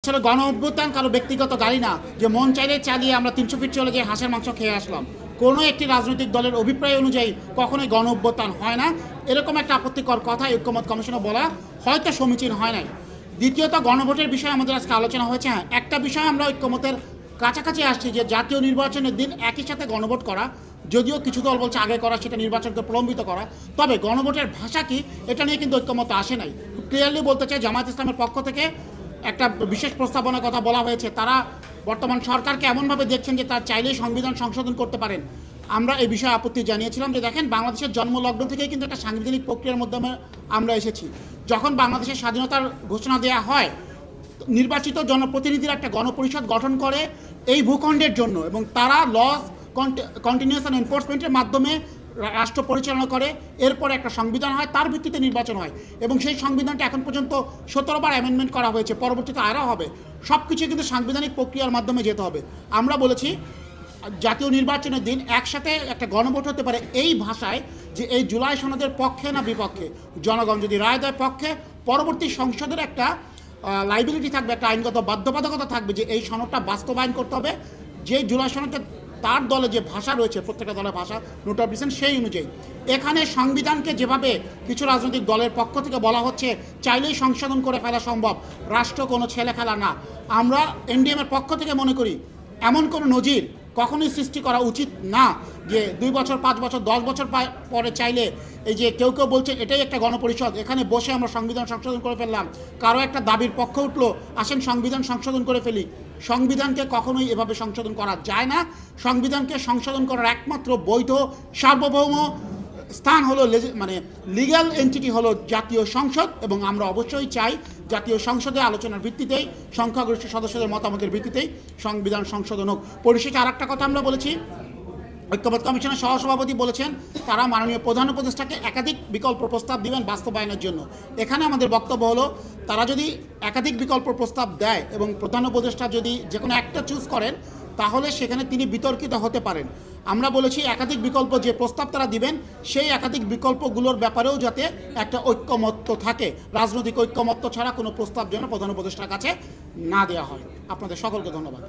আসলে গণ অভ্যুত্থান কারো ব্যক্তিগত গাড়ি না যে মন চাইলে চালিয়ে আমরা ৩০০ ফিট চলে গিয়ে হাঁসের মাংস খেয়ে আসলাম। কোনো একটি রাজনৈতিক দলের অভিপ্রায় অনুযায়ী কখনোই গণ অভ্যুত্থান হয় না। এরকম একটা আপত্তিকর কথা ঐক্যমত কমিশনে বলা হয়তো সমীচীন হয় নাই। দ্বিতীয়ত, গণভোটের বিষয়ে আমাদের আজকে আলোচনা হয়েছে। হ্যাঁ, একটা বিষয় আমরা ঐক্যমতের কাছাকাছি আসছি যে জাতীয় নির্বাচনের দিন একই সাথে গণভোট করা, যদিও কিছু দল বলছে আগে করা, সেটা নির্বাচনকে প্রলম্বিত করা। তবে গণভোটের ভাষা কি, এটা নিয়ে কিন্তু ঐক্যমত আসে নাই। ক্লিয়ারলি বলতে চাই, জামায়াত ইসলামের পক্ষ থেকে একটা বিশেষ প্রস্তাবনার কথা বলা হয়েছে। তারা বর্তমান সরকারকে এমনভাবে দেখছেন যে তার চাইলেই সংবিধান সংশোধন করতে পারেন। আমরা এই বিষয়ে আপত্তি জানিয়েছিলাম যে দেখেন, বাংলাদেশের জন্মলগ্ন থেকেই কিন্তু একটা সাংবিধানিক প্রক্রিয়ার মাধ্যমে আমরা এসেছি। যখন বাংলাদেশের স্বাধীনতার ঘোষণা দেওয়া হয়, নির্বাচিত জনপ্রতিনিধিরা একটা গণপরিষদ গঠন করে এই ভূখণ্ডের জন্য, এবং তারা লস কন্টিনিউয়াস অ্যান্ড এনফোর্সমেন্টের মাধ্যমে রাষ্ট্র পরিচালনা করে। এরপরে একটা সংবিধান হয়, তার ভিত্তিতে নির্বাচন হয়, এবং সেই সংবিধানটা এখন পর্যন্ত 17 বার অ্যামেন্ডমেন্ট করা হয়েছে, পরবর্তীতে আরও হবে। সব কিছু কিন্তু সাংবিধানিক প্রক্রিয়ার মাধ্যমে যেতে হবে। আমরা বলেছি জাতীয় নির্বাচনের দিন একসাথে একটা গণভোট হতে পারে এই ভাষায়, যে এই জুলাই সনদের পক্ষে না বিপক্ষে। জনগণ যদি রায় দেয় পক্ষে, পরবর্তী সংসদের একটা লাইবিলিটি থাকবে, একটা আইনগত বাধ্যবাধকতা থাকবে যে এই সনদটা বাস্তবায়ন করতে হবে। যে জুলাই সনদটা তার দলে যে ভাষা রয়েছে, প্রত্যেকটা দলের ভাষা নোট অফ ডিসেন্ট, সেই অনুযায়ী এখানে সংবিধানকে যেভাবে কিছু রাজনৈতিক দলের পক্ষ থেকে বলা হচ্ছে চাইলেই সংশোধন করে ফেলা সম্ভব, রাষ্ট্র কোনো ছেলে খেলা না। আমরা এনডিএমের পক্ষ থেকে মনে করি এমন কোনো নজির কখনোই সৃষ্টি করা উচিত না যে 2 বছর, 5 বছর, 10 বছর পরে চাইলে, এই যে কেউ কেউ বলছে এটাই একটা গণপরিষদ, এখানে বসে আমরা সংবিধান সংশোধন করে ফেললাম। কারো একটা দাবির পক্ষ উঠলো, আসেন সংবিধান সংশোধন করে ফেলি। সংবিধানকে কখনোই এভাবে সংশোধন করা যায় না। সংবিধানকে সংশোধন করার একমাত্র বৈধ সার্বভৌম স্থান হলো লিগ্যাল এন্টিটি হলো জাতীয় সংসদ, এবং আমরা অবশ্যই চাই জাতীয় সংসদে আলোচনার ভিত্তিতেই, সংখ্যাগরিষ্ঠ সদস্যদের মতামতের ভিত্তিতেই সংবিধান সংশোধন হোক। পরিশেষে আর একটা কথা আমরা বলেছি, ঐক্যমত কমিশনের সহসভাপতি বলেছেন তারা মাননীয় প্রধান উপদেষ্টাকে একাধিক বিকল্প প্রস্তাব দিবেন বাস্তবায়নের জন্য। এখানে আমাদের বক্তব্য হলো, তারা যদি একাধিক বিকল্প প্রস্তাব দেয় এবং প্রধান উপদেষ্টা যদি যে কোনো একটা চুজ করেন, তাহলে সেখানে তিনি বিতর্কিত হতে পারেন। আমরা বলেছি একাধিক বিকল্প যে প্রস্তাব তারা দিবেন, সেই একাধিক বিকল্পগুলোর ব্যাপারেও যাতে একটা ঐক্যমত্য থাকে। রাজনৈতিক ঐক্যমত্য ছাড়া কোনো প্রস্তাব যেন প্রধান উপদেষ্টার কাছে না দেওয়া হয়। আপনাদের সকলকে ধন্যবাদ।